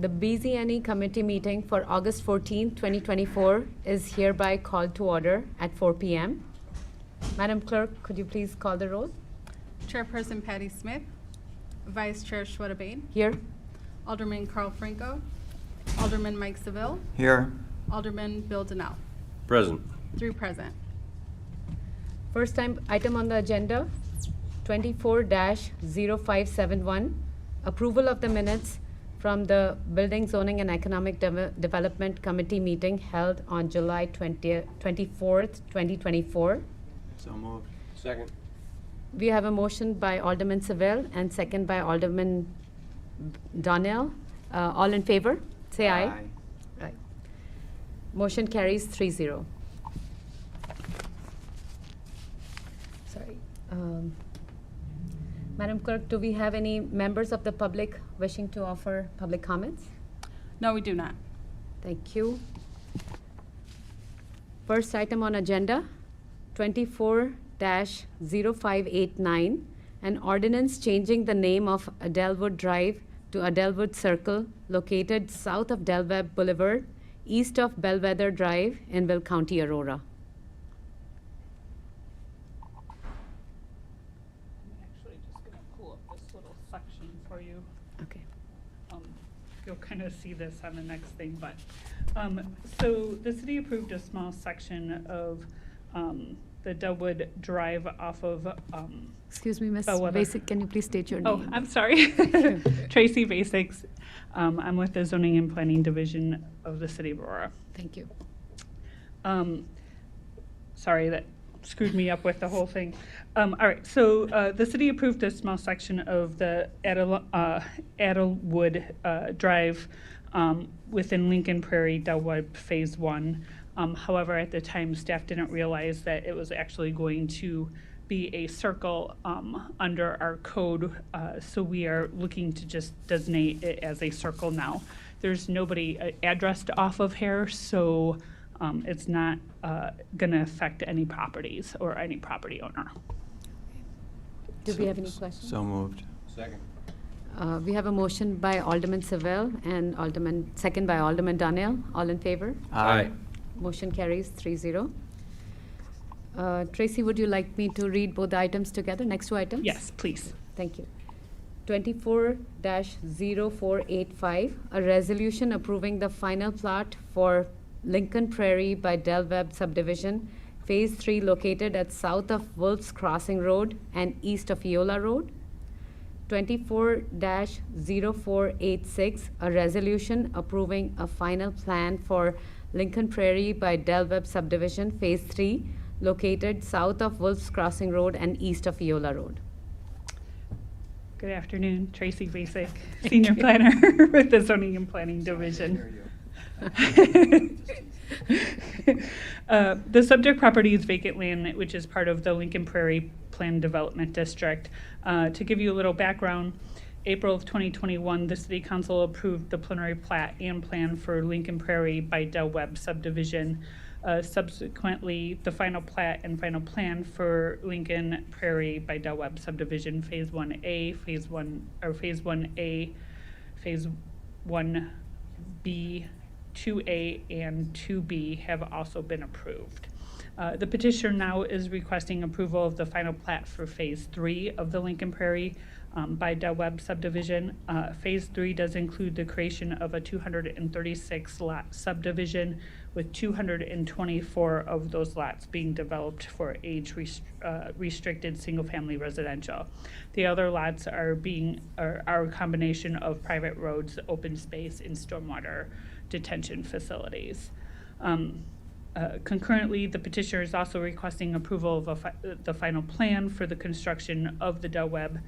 The BZNE committee meeting for August 14, 2024 is hereby called to order at 4 p.m. Madam Clerk, could you please call the roll? Chairperson Patty Smith, Vice Chair Shweta Bain, Here. Alderman Carl Franco, Alderman Mike Seville, Here. Alderman Bill Donnell. Present. 3 present. First item on the agenda, 24-0571, approval of the minutes from the Building, Zoning, and Economic Development Committee meeting held on July 24th, 2024. So moved. Second. We have a motion by Alderman Seville and second by Alderman Donnell. All in favor? Say aye. Aye. Motion carries 3-0. Sorry. Madam Clerk, do we have any members of the public wishing to offer public comments? No, we do not. Thank you. First item on agenda, 24-0589, an ordinance changing the name of Delwood Drive to Delwood Circle, located south of Delweb Boulevard, east of Bellwether Drive in Will County, Aurora. I'm actually just going to pull up this little section for you. Okay. You'll kind of see this on the next thing, but so the city approved a small section of the Delwood Drive off of Excuse me, Ms. Bellwether. Basic, can you please state your Oh, name? I'm sorry. Tracy Basics. I'm with the Zoning and Planning Division of the City of Aurora. Thank you. Sorry, that screwed me up with the whole thing. All right, so the city approved a small section of the Adelwood Drive within Lincoln Prairie, Delweb Phase 1. However, at the time, staff didn't realize that it was actually going to be a circle under our code, so we are looking to just designate it as a circle now. There's nobody addressed off of here, so it's not going to affect any properties or any property owner. Do we have any questions? So moved. Second. We have a motion by Alderman Seville and second by Alderman Donnell. All in favor? Aye. Motion carries 3-0. Tracy, would you like me to read both the items together, next two items? Yes, please. Thank you. 24-0485, a resolution approving the final plot for Lincoln Prairie by Delweb subdivision, Phase 3, located at south of Wolf's Crossing Road and east of Eola Road. 24-0486, a resolution approving a final plan for Lincoln Prairie by Delweb subdivision, Phase 3, located south of Wolf's Crossing Road and east of Eola Road. Good afternoon, Tracy Basic, Senior Planner with the Zoning and Planning Division. The subject property is vacant land, which is part of the Lincoln Prairie Planned Development District. To give you a little background, April of 2021, the City Council approved the preliminary plat and plan for Lincoln Prairie by Delweb subdivision. Subsequently, the final plat and final plan for Lincoln Prairie by Delweb subdivision, Phase 1A, Phase 1A, Phase 1B, 2A, and 2B have also been approved. The petitioner now is requesting approval of the final plat for Phase 3 of the Lincoln Prairie by Delweb subdivision. Phase 3 does include the creation of a 236 lot subdivision, with 224 of those lots being developed for age restricted single family residential. The other lots are a combination of private roads, open space, and stormwater detention facilities. Concurrently, the petitioner is also requesting approval of the final plan for the construction of the Delweb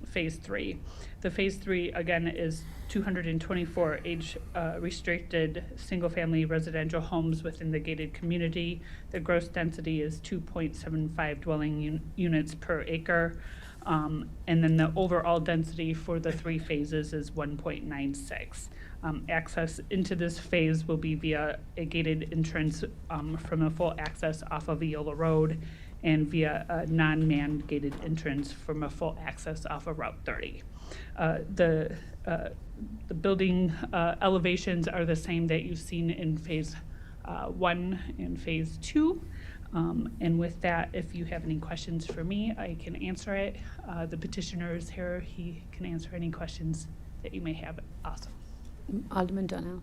Phase 3. The Phase 3, again, is 224 age restricted single-family residential homes within the gated community. The gross density is 2.75 dwelling units per acre. And then the overall density for the 3 phases is 1.96. Access into this phase will be via a gated entrance from a full access off of Eola Road and via a non-manned gated entrance from a full access off of Route 30. The building elevations are the same that you've seen in Phase 1 and Phase 2. And with that, if you have any questions for me, I can answer it. The petitioner is here. He can answer any questions that you may have. Awesome. Alderman Donnell.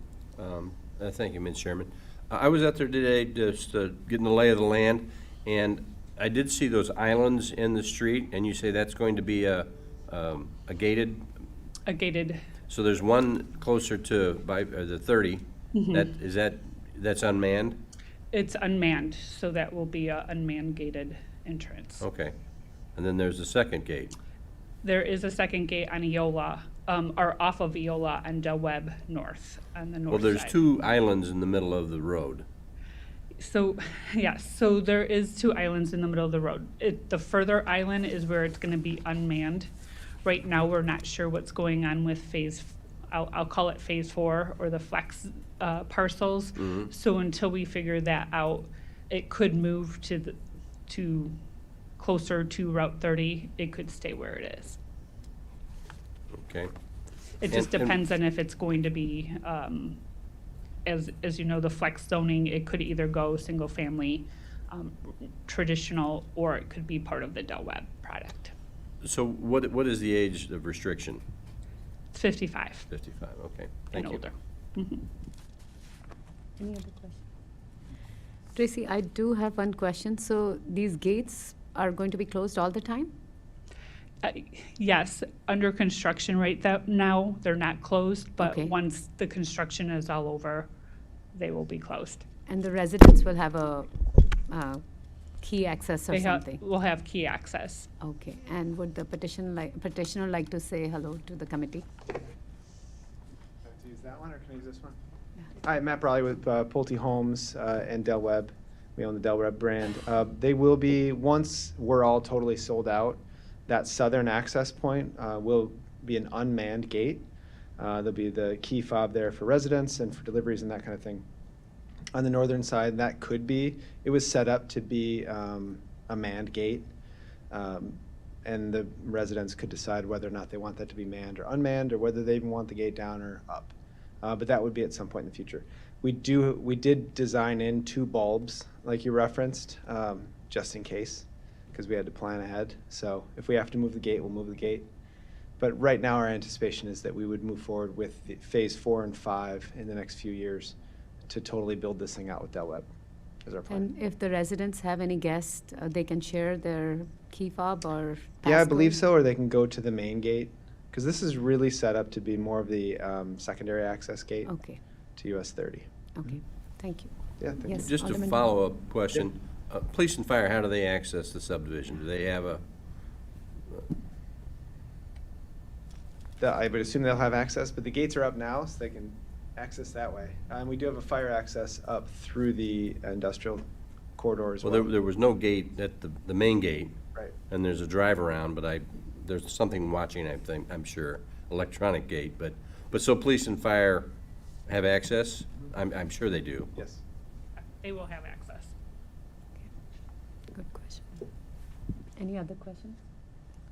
Thank you, Ms. Chairman. I was out there today just getting the lay of the land, and I did see those islands in the street, and you say that's going to be a gated? A gated, So there's one closer to by the 30. That's unmanned? it's unmanned, so that will be a unmanned gated entrance. Okay. And then there's the second gate. There is a second gate on Eola, or off of Eola on Delweb North, on the north Well, there's side. two islands in the middle of the road. So, yes, so there is two islands in the middle of the road. The further island is where it's gonna be unmanned. Right now, we're not sure what's going on with I'll call it Phase 4, or the flex parcels. So until we figure that out, it could move to closer to Route 30. It could stay where it is. Okay. It just And- depends on if it's going to be, as you know, the flex zoning, it could either go single-family, traditional, or it could be part of the Delweb product. So what is the age of restriction? It's 55 55, okay. and Thank you. older. Any other question? Tracy, I do have one question. So these gates are going to be closed all the time? Yes, under construction right now, they're not closed, but Okay. once the construction is all over, they will be closed. And the residents will have a key access or They something? will have key access. Okay, and would the petitioner like to say hello to the committee? To use that one, or can I use this one? Hi, Matt Brawley with Pulte Homes and Delweb. We own the Delweb brand. They will be, once we're all totally sold out, that southern access point will be an unmanned gate. There'll be the key fob there for residents and for deliveries and that kind of thing. On the northern side, that could be, it was set up to be a manned gate. And the residents could decide whether or not they want that to be manned or unmanned, or whether they even want the gate down or up. But that would be at some point in the future. We did design in two bulbs, like you referenced, just in case, because we had to plan ahead. So if we have to move the gate, we'll move the gate. But right now, our anticipation is that we would move forward with the Phase 4 and 5 in the next few years to totally build this thing out with Delweb, is our plan. And if the residents have any guests, they can share their key fob or Yeah, I passcode? believe so, or they can go to the main gate, because this is really set up to be more of the secondary access gate Okay, to US 30. okay, thank you. Yeah, thank you. Yes. Just a Alderman- follow-up question. Police and fire, how do they access the subdivision? Do they have I would assume they'll have access, but the gates are up now, so they can access that way. And we do have a fire access up through the industrial corridor as well, well. there was no gate at the main gate, Right. and there's a drive around, but there's something watching, I'm sure, electronic gate, but so police and fire have access? I'm sure they do. Yes. They will have access. Good question. Any other questions?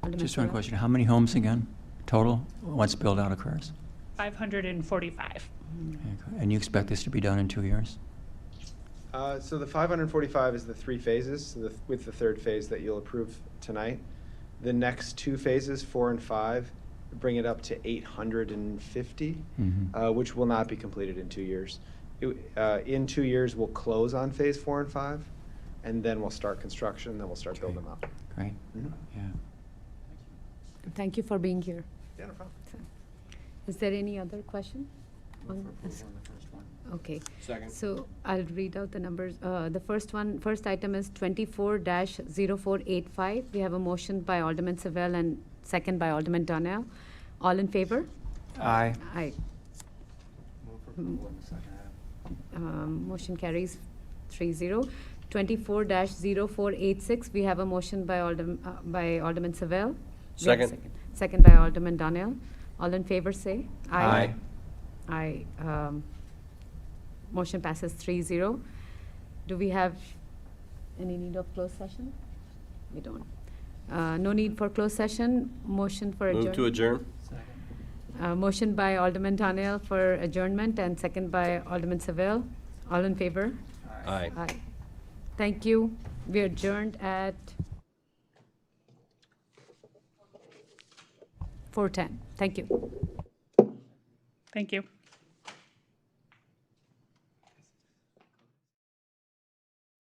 Alderman Just one Farrell? question. How many homes again, total, once build-out occurs? 545. And you expect this to be done in 2 years? So the 545 is the 3 phases, so with the third phase that you'll approve tonight. The next 2 phases, 4 and 5, bring it up to 850, which will not be completed in 2 years. In 2 years, we'll close on Phase 4 and 5, and then we'll start construction, and then we'll start building them up. Great, Mhm. yeah. Thank you for being here. Yeah, no problem. Is there any other question? Okay. Second. So I'll read out the numbers. The first item is 24-0485. We have a motion by Alderman Savell and second by Alderman Donnell. All in favor? Aye. Aye. Motion carries 3-0. 24-0486, we have a motion by Alderman Savell. We have a Second. Second by Alderman Donnell. All in favor, say Aye. Aye. Motion passes 3-0. Do we have any need of closed session? We don't. No need for closed session. Motion for Move to adjournment. adjourn? Motion by Alderman Donnell for adjournment and second by Alderman Seville. All in favor? Aye. Aye. Thank you. We adjourned at 4:10. Thank you. Thank you.